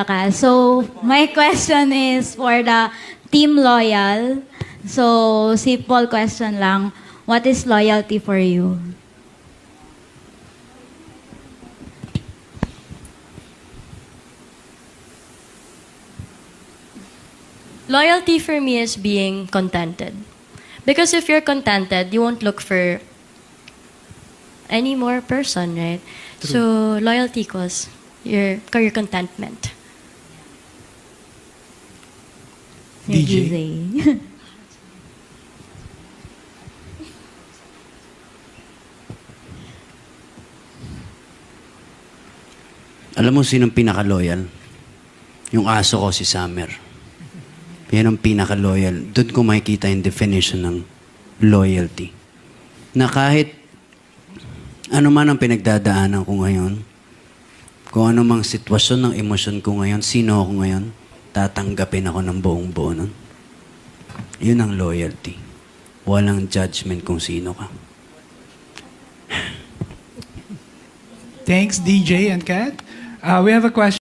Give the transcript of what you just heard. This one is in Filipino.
ka. So, my question is for the Team Loyal. So, simple question lang. What is loyalty for you? Loyalty for me is being contented. Because if you're contented, you won't look for any more person, right? True. So, loyalty equals your contentment. DJ. Alam mo sinong pinaka-loyal? Yung aso ko, si Summer. Yan ang pinaka-loyal. Doon ko makikita yung definition ng loyalty. Na kahit ano man ang pinagdadaanan ko ngayon, kung ano mang sitwasyon ng emosyon ko ngayon, sino ako ngayon, tatanggapin ako ng buong buo nun. Yun ang loyalty. Walang judgment kung sino ka. Thanks, DJ and Kat. We have a question.